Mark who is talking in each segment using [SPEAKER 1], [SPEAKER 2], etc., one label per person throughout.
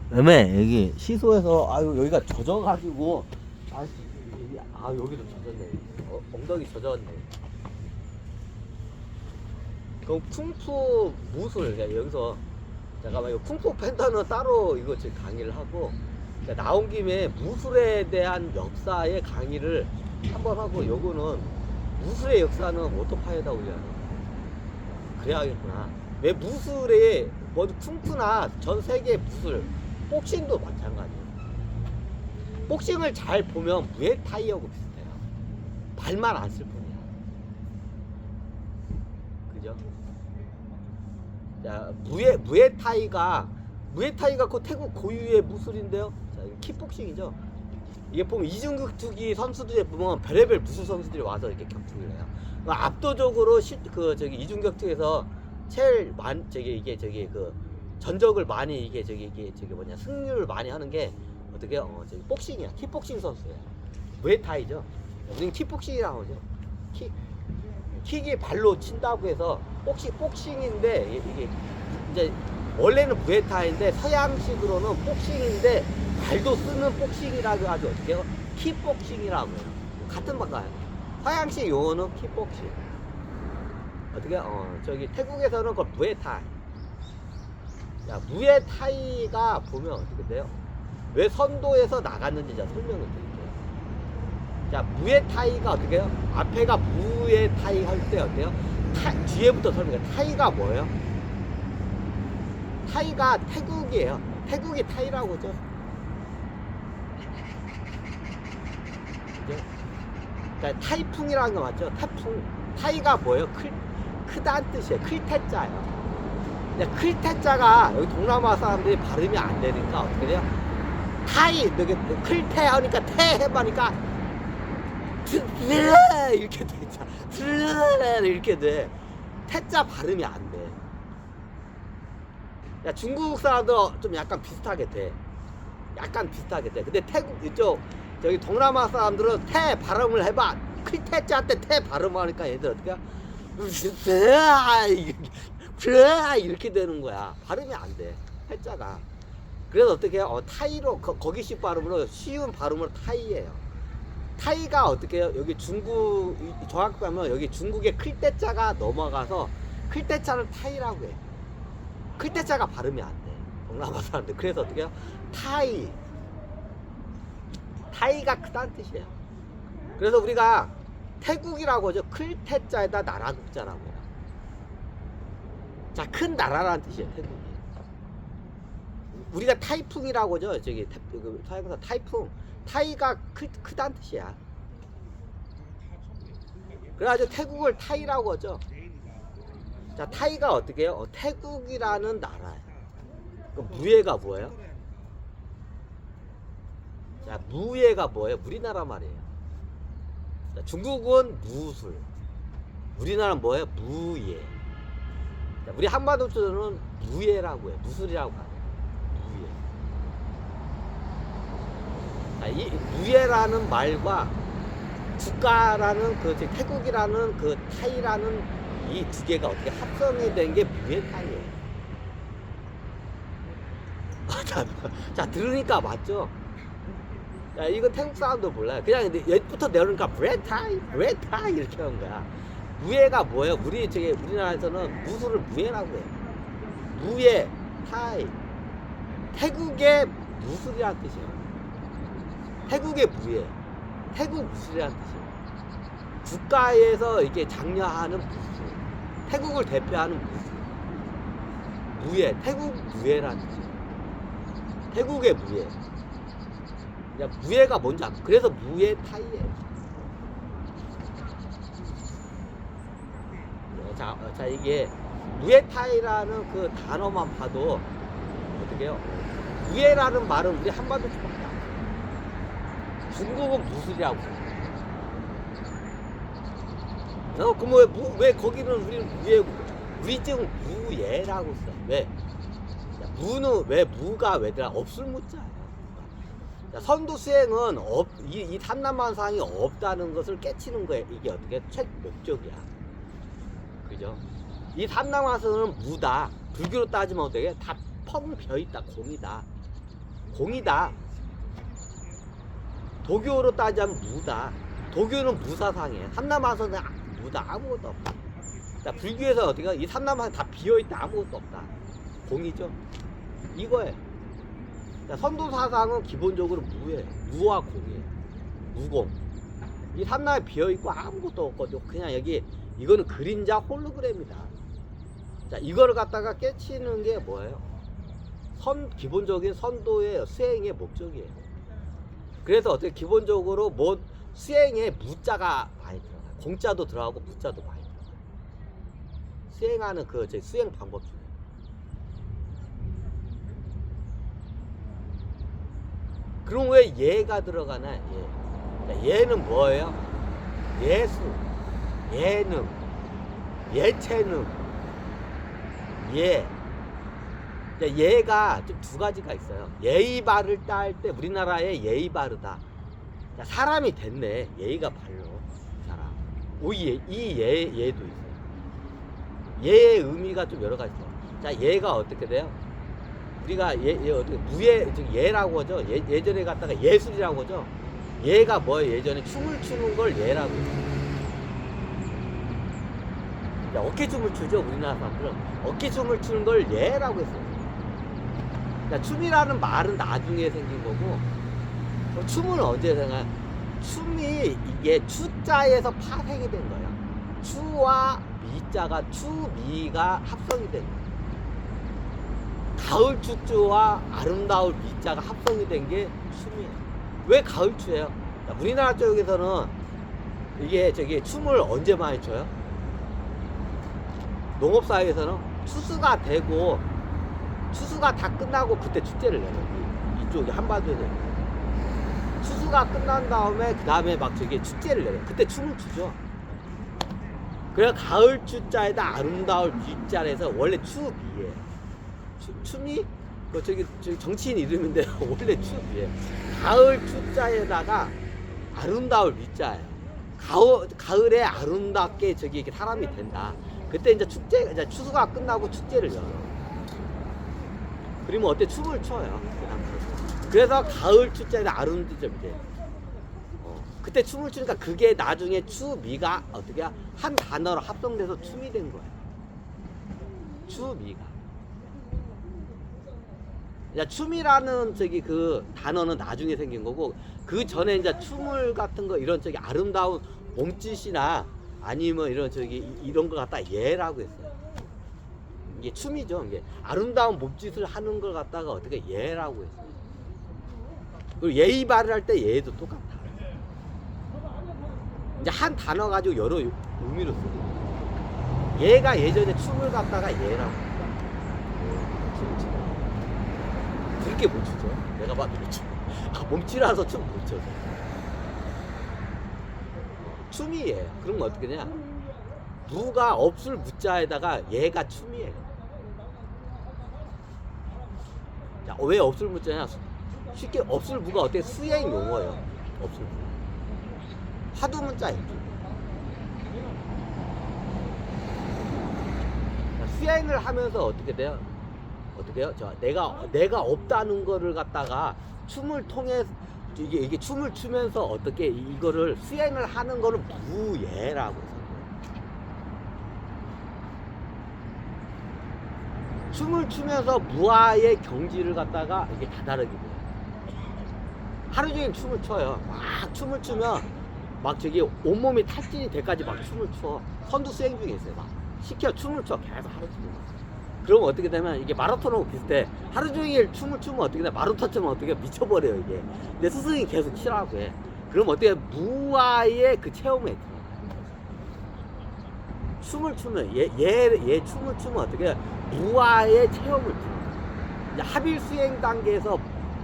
[SPEAKER 1] 그다음에 여기 시소에서 아유 여기가 젖어가지고 여기도 젖었네. 엉덩이 젖었네. 그럼 쿵푸 무술 여기서 잠깐만 이거 쿵푸 팬더는 따로 이거 지금 강의를 하고 나온 김에 무술에 대한 역사의 강의를 한번 하고 요거는 무술의 역사는 오토파이에다 올려야 돼. 그래야겠구나. 왜 무술에 뭐 쿵푸나 전 세계 무술 복싱도 마찬가지예요. 복싱을 잘 보면 무에타이하고 비슷해요. 발만 안 쓸 뿐이야. 그죠? 자, 무에타이가 그 태국 고유의 무술인데요. 자, 이거 킥복싱이죠. 이게 보면 이중격투기 선수들이 보면 별의별 무술 선수들이 와서 이렇게 격투기를 해요. 압도적으로 이중격투기에서 제일 전적을 많이 이게 승률을 많이 하는 게 어떻게 복싱이야. 킥복싱 선수예요. 무에타이죠. 우리는 킥복싱이라고 하죠. 킥이 발로 친다고 해서 복싱인데 이게 이제 원래는 무에타이인데 서양식으로는 복싱인데 발도 쓰는 복싱이라고 하죠. 어떻게 해요? 킥복싱이라고 해요. 같은 말가요. 서양식 용어는 킥복싱. 어떻게 태국에서는 그걸 무에타이. 자, 무에타이가 보면 어떻게 돼요? 왜 선도에서 나갔는지 제가 설명을 드릴게요. 자, 무에타이가 어떻게 해요? 앞에가 무에타이 할 때 어때요? 뒤에부터 설명해요. 타이가 뭐예요? 타이가 태국이에요. 태국이 타이라고 하죠. 그러니까 타이풍이라는 거 맞죠? 타풍. 타이가 뭐예요? 크다는 뜻이에요. 클태자예요. 클태자가 여기 동남아 사람들이 발음이 안 되니까 어떻게 돼요? 타이, 여기 클태 하니까 태 해보니까 이렇게 돼 있잖아. 이렇게 돼. 태자 발음이 안 돼. 야, 중국 사람들 좀 약간 비슷하게 돼. 근데 태국 이쪽 저기 동남아 사람들은 태 발음을 해봐. 클태자한테 태 발음하니까 얘들 어떻게 이렇게 되는 거야. 발음이 안 돼. 태자가. 그래서 어떻게 해요? 타이로 거기식 발음으로 쉬운 발음으로 타이예요. 타이가 어떻게 해요? 여기 중국 정확히 하면 여기 중국의 클때자가 넘어가서 클때자를 타이라고 해. 클때자가 발음이 안 돼. 동남아 사람들. 그래서 어떻게 해요? 타이가 크다는 뜻이에요. 그래서 우리가 태국이라고 하죠. 클태자에다 나라 국자라고 해요. 자, 큰 나라라는 뜻이에요. 태국이. 우리가 타이풍이라고 하죠. 저기 서양에서 타이풍. 타이가 크다는 뜻이야. 그래가지고 태국을 타이라고 하죠. 자, 타이가 어떻게 해요? 태국이라는 나라예요. 무예가 뭐예요? 자, 무예가 뭐예요? 우리나라 말이에요. 자, 중국은 무술. 우리나라는 뭐예요? 무예. 자, 우리 한반도에서는 무예라고 해요. 무술이라고 해요. 무예. 자, 이 무예라는 말과 국가라는 태국이라는 타이라는 이 두 개가 어떻게 합성이 된 게 무에타이예요. 자, 들으니까 맞죠? 야, 이건 태국 사람도 몰라요. 그냥 옛부터 내려오니까 무에타이 이렇게 하는 거야. 무예가 뭐예요? 우리나라에서는 무술을 무예라고 해요. 무예, 타이. 태국의 무술이라는 뜻이에요. 태국의 무예. 태국 무술이라는 뜻이에요. 국가에서 이렇게 장려하는 무술. 태국을 대표하는 무술. 무예, 태국 무예라는 뜻이에요. 태국의 무예. 야, 무예가 뭔지 알아? 그래서 무예타이예요. 자, 이게 무예타이라는 그 단어만 봐도 어떻게 해요? 무예라는 말은 우리 한반도 쪽밖에 안 돼요. 중국은 무술이라고 해요. 그럼 왜 거기는 우리는 무예고, 우리 지금 무예라고 써. 왜? 무는 왜 무가 왜더라? 없을 무자예요. 선도 수행은 이 삼남만상이 없다는 것을 깨치는 거예요. 이게 어떻게 최 목적이야. 그죠? 이 삼남만상은 무다. 불교로 따지면 어떻게 다 펑 비어있다, 공이다. 공이다. 도교로 따지면 무다. 도교는 무사상이에요. 삼남하선은 무다. 아무것도 없다. 자, 불교에서 어디가 이 삼남하선 다 비어있다. 아무것도 없다. 공이죠. 이거예요. 자, 선도사상은 기본적으로 무예요. 무와 공이에요. 무공. 이 삼남에 비어있고 아무것도 없거든요. 그냥 여기 이거는 그림자 홀로그램이다. 자, 이거를 갖다가 깨치는 게 뭐예요? 기본적인 선도의 수행의 목적이에요. 그래서 어떻게 기본적으로 뭐 수행에 무자가 많이 들어가요. 공자도 들어가고 무자도 많이 들어가요. 수행하는 그 수행 방법 중에. 그럼 왜 예가 들어가나? 예. 자, 예는 뭐예요? 예수, 예능, 예체능, 예. 예가 좀 두 가지가 있어요. 예의 바를 딸 때 우리나라에 예의 바르다. 자, 사람이 됐네. 예의가 바르 사람. 예도 있어요. 예의 의미가 좀 여러 가지 있어요. 자, 예가 어떻게 돼요? 우리가 어떻게 무예 예라고 하죠. 예전에 갖다가 예술이라고 하죠. 예가 뭐예요? 예전에 춤을 추는 걸 예라고 했어요. 자, 어깨춤을 추죠. 우리나라 사람들은 어깨춤을 추는 걸 예라고 했어요. 자, 춤이라는 말은 나중에 생긴 거고, 춤은 언제 생겨요? 춤이 이게 추자에서 파생이 된 거예요. 추와 미자가 추미가 합성이 된 거예요. 가을 추주와 아름다울 미자가 합성이 된 게 춤이에요. 왜 가을 추예요? 자, 우리나라 쪽에서는 이게 춤을 언제 많이 춰요? 농업사회에서는 추수가 되고 추수가 다 끝나고 그때 축제를 내요. 이쪽에 한반도에서 추수가 끝난 다음에 그 다음에 막 축제를 내요. 그때 춤을 추죠. 그래서 가을 추자에다 아름다울 미자에서 원래 추미예요. 춤이 정치인 이름인데 원래 춤이에요. 가을 추자에다가 아름다울 미자예요. 가을에 아름답게 이렇게 사람이 된다. 그때 이제 추수가 끝나고 축제를 열어요. 그러면 어때? 춤을 춰요. 그래서 가을 추자에다 아름드죠. 그때 춤을 추니까 그게 나중에 추미가 어떻게 한 단어로 합성돼서 춤이 된 거예요. 추미가. 춤이라는 그 단어는 나중에 생긴 거고, 그 전에 이제 춤을 같은 거 이런 아름다운 몸짓이나 아니면 이런 거 갖다 예라고 했어요. 이게 춤이죠. 이게 아름다운 몸짓을 하는 걸 갖다가 어떻게 예라고 했어요. 그리고 예의 발을 할 때 예도 똑같아. 이제 한 단어 가지고 여러 의미로 쓰고. 예가 예전에 춤을 갖다가 예라고. 춤을 추다. 그렇게 못 추죠. 내가 봐도 못 추. 몸치라서 춤 못 춰서. 춤이에요. 그런 거 어떻게 되냐? 무가 없을 무자에다가 얘가 춤이에요. 자, 왜 없을 무자냐? 쉽게 없을 무가 어떻게 수행 용어예요. 없을 무. 화두 문자예요. 수행을 하면서 어떻게 돼요? 어떻게 해요? 내가 없다는 거를 갖다가 춤을 통해 이게 춤을 추면서 어떻게 이거를 수행을 하는 거를 무예라고 해서. 춤을 추면서 무아의 경지를 갖다가 이게 다다르게 돼요. 하루 종일 춤을 춰요. 막 춤을 추면 막 온몸이 탈진이 돼까지 막 춤을 춰. 선두 수행 중에 있어요. 막 시켜 춤을 춰. 계속 하루 종일. 그러면 어떻게 되면 이게 마라톤하고 비슷해. 하루 종일 춤을 추면 어떻게 돼? 마라톤 추면 어떻게 미쳐버려요, 이게. 근데 스승이 계속 치라고 해. 그럼 어떻게 무아의 그 체험에 들어. 춤을 추면, 얘 춤을 추면 어떻게 무아의 체험을 들어. 이제 합일 수행 단계에서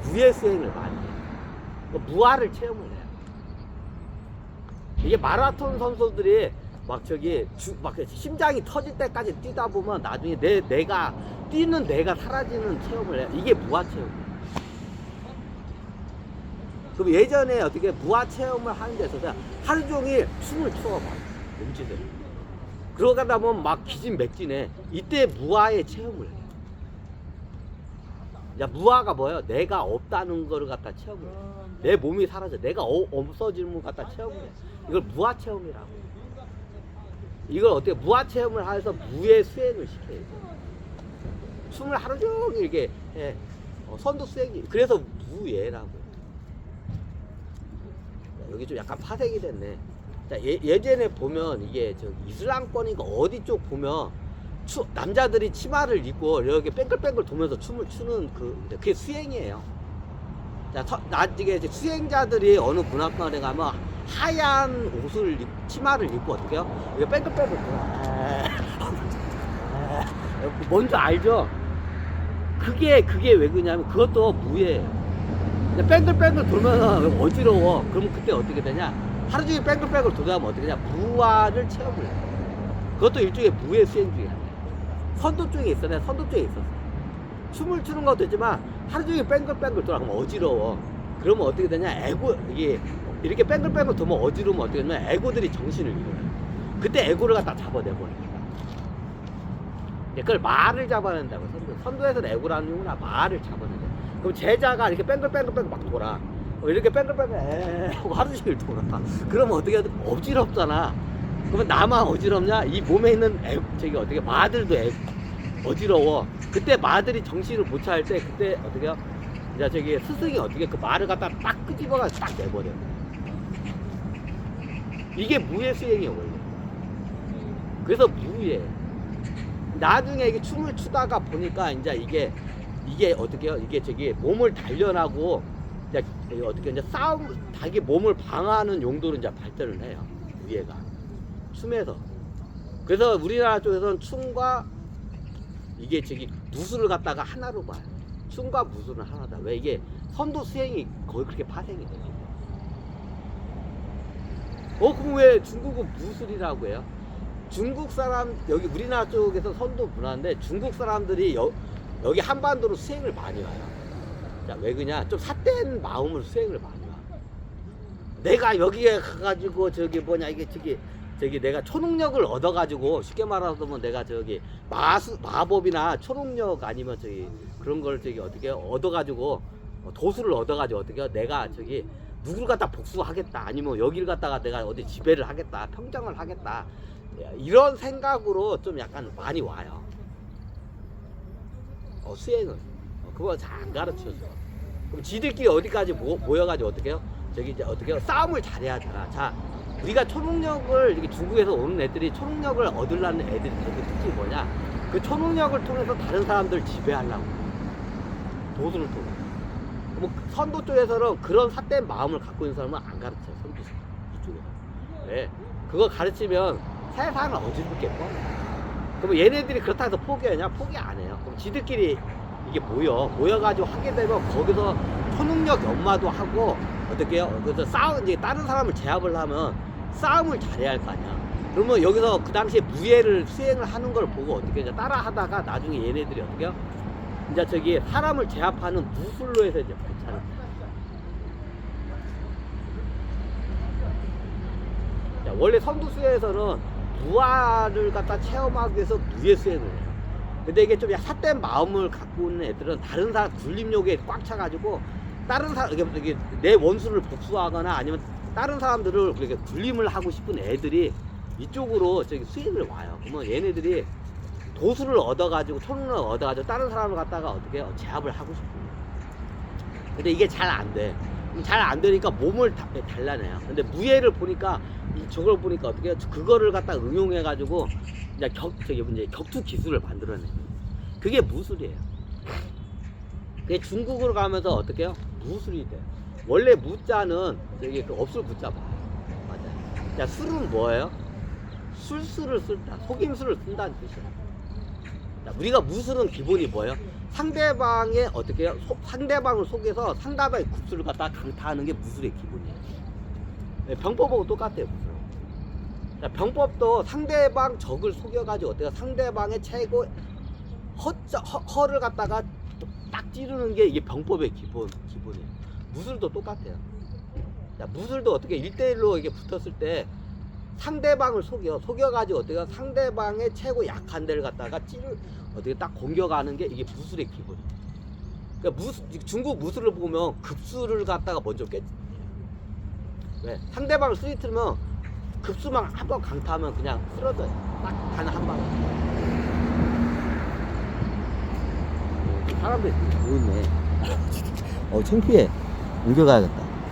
[SPEAKER 1] 무의 수행을 많이 해. 무아를 체험을 해요. 이게 마라톤 선수들이 막 막 심장이 터질 때까지 뛰다 보면 나중에 내가 뛰는 내가 사라지는 체험을 해요. 이게 무아 체험이에요. 그럼 예전에 어떻게 무아 체험을 하는 데서 하루 종일 춤을 춰, 막 몸짓을. 그러다 보면 막 기진맥진해. 이때 무아의 체험을 해요. 자, 무아가 뭐예요? 내가 없다는 거를 갖다 체험을 해. 내 몸이 사라져. 내가 없어지는 걸 갖다 체험을 해. 이걸 무아 체험이라고. 이걸 어떻게 무아 체험을 해서 무의 수행을 시켜야죠. 춤을 하루 종일 이게 선도 수행이 그래서 무예라고. 여기 좀 약간 파색이 됐네. 자, 예전에 보면 이게 저 이슬람권이니까 어디 쪽 보면 남자들이 치마를 입고 이렇게 뺑글뺑글 돌면서 춤을 추는 그게 수행이에요. 자, 나중에 수행자들이 어느 문화권에 가면 하얀 옷을 치마를 입고 어떻게 해요? 이거 뺑글뺑글 돌아. 뭔지 알죠? 그게 왜 그러냐면 그것도 무예요. 뺑글뺑글 돌면 어지러워. 그러면 그때 어떻게 되냐? 하루 종일 뺑글뺑글 돌다 보면 어떻게 되냐? 무아를 체험을 해요. 그것도 일종의 무의 수행 중에 하나예요. 선도 쪽에 있어. 내가 선도 쪽에 있었어. 춤을 추는 것도 있지만 하루 종일 뺑글뺑글 돌아가면 어지러워. 그러면 어떻게 되냐? 이게 이렇게 뺑글뺑글 돌면 어지러우면 어떻게 되냐면 에고들이 정신을 잃어요. 그때 에고를 갖다 잡아내버려요. 그걸 말을 잡아낸다고. 선도에서는 에고라는 용어나 말을 잡아낸다. 그럼 제자가 이렇게 뺑글뺑글 막 돌아. 이렇게 뺑글뺑글 하고 하루 종일 돌아. 그러면 어떻게 해야 돼? 어지럽잖아. 그러면 나만 어지럽냐? 이 몸에 있는 어떻게 마들도 어지러워. 그때 마들이 정신을 못 차릴 때 그때 어떻게 해요? 이제 스승이 어떻게 그 말을 갖다 딱 끄집어가지고 딱 내버려. 이게 무의 수행이에요 원래. 그래서 무예. 나중에 이게 춤을 추다가 보니까 이제 이게 어떻게 해요? 이게 몸을 단련하고 이제 어떻게 자기 몸을 방어하는 용도로 이제 발전을 해요. 무예가. 춤에서. 그래서 우리나라 쪽에서는 춤과 이게 무술을 갖다가 하나로 봐요. 춤과 무술은 하나다. 왜 이게 선도 수행이 거의 그렇게 파생이 돼요. 그럼 왜 중국은 무술이라고 해요? 중국 사람, 여기 우리나라 쪽에서 선도 문화인데 중국 사람들이 여기 한반도로 수행을 많이 와요. 자, 왜 그러냐? 좀 삿된 마음으로 수행을 많이 와. 내가 여기에 가가지고 이게 내가 초능력을 얻어가지고 쉽게 말하면 내가 마법이나 초능력 아니면 그런 걸 어떻게 얻어가지고 도수를 얻어가지고 어떻게 내가 누구를 갖다 복수하겠다 아니면 여기를 갖다가 내가 어디 지배를 하겠다 평정을 하겠다 이런 생각으로 좀 약간 많이 와요. 수행을 그거 잘 안 가르쳐줘. 그럼 지들끼리 어디까지 모여가지고 어떻게 해요? 이제 어떻게 해요? 싸움을 잘해야 하잖아. 자, 우리가 초능력을 이렇게 중국에서 오는 애들이 초능력을 얻으려는 애들이 특징이 뭐냐? 그 초능력을 통해서 다른 사람들을 지배하려고 도수를 통해. 뭐 선도 쪽에서는 그런 삿된 마음을 갖고 있는 사람은 안 가르쳐요. 선도 이쪽에서. 네. 그거 가르치면 세상을 어지럽게 뻔해. 그럼 얘네들이 그렇다 해서 포기하냐? 포기 안 해요. 그럼 지들끼리 이게 모여가지고 하게 되면 거기서 초능력 연마도 하고 어떻게 해요? 그래서 이제 다른 사람을 제압을 하면 싸움을 잘해야 할 거 아니야. 그러면 여기서 그 당시에 무예를 수행을 하는 걸 보고 어떻게 이제 따라 하다가 나중에 얘네들이 어떻게 해요? 이제 사람을 제압하는 무술로 해서 이제 발전을 해요. 원래 선두수에서는 무아를 갖다 체험하기 위해서 무예 수행을 해요. 근데 이게 좀 삿된 마음을 갖고 있는 애들은 다른 사람 굴림욕에 꽉 차가지고 다른 사람 이게 내 원수를 복수하거나 아니면 다른 사람들을 그렇게 굴림을 하고 싶은 애들이 이쪽으로 수행을 와요. 그러면 얘네들이 도수를 얻어가지고 초능력을 얻어가지고 다른 사람을 갖다가 어떻게 제압을 하고 싶은 거예요. 근데 이게 잘 안 돼. 잘 안 되니까 몸을 달라내요. 근데 무예를 보니까 저걸 보니까 어떻게 해요? 그거를 갖다 응용해가지고 이제 격투 기술을 만들어내요. 그게 무술이에요. 그게 중국으로 가면서 어떻게 해요? 무술이 돼요. 원래 무자는 없을 구자 봐요. 맞아요. 자, 술은 뭐예요? 술수를 쓴다. 속임수를 쓴다는 뜻이에요. 자, 우리가 무술은 기본이 뭐예요? 상대방의 어떻게 해요? 상대방을 속여서 상대방의 굽수를 갖다가 강타하는 게 무술의 기본이에요. 네, 병법하고 똑같아요. 무술. 자, 병법도 상대방 적을 속여가지고 어때요? 상대방의 최고 허를 갖다가 딱 찌르는 게 이게 병법의 기본이에요. 무술도 똑같아요. 자, 무술도 어떻게 1대1로 이게 붙었을 때 상대방을 속여가지고 어떻게 상대방의 최고 약한 데를 갖다가 어떻게 딱 공격하는 게 이게 무술의 기본이에요. 그러니까 중국 무술을 보면 급수를 갖다가 먼저 깨. 왜? 상대방을 쓰리트면 급수만 한 번 강타하면 그냥 쓰러져요. 딱 단 한 방에. 사람들이 보고 있네. 창피해. 옮겨가야겠다.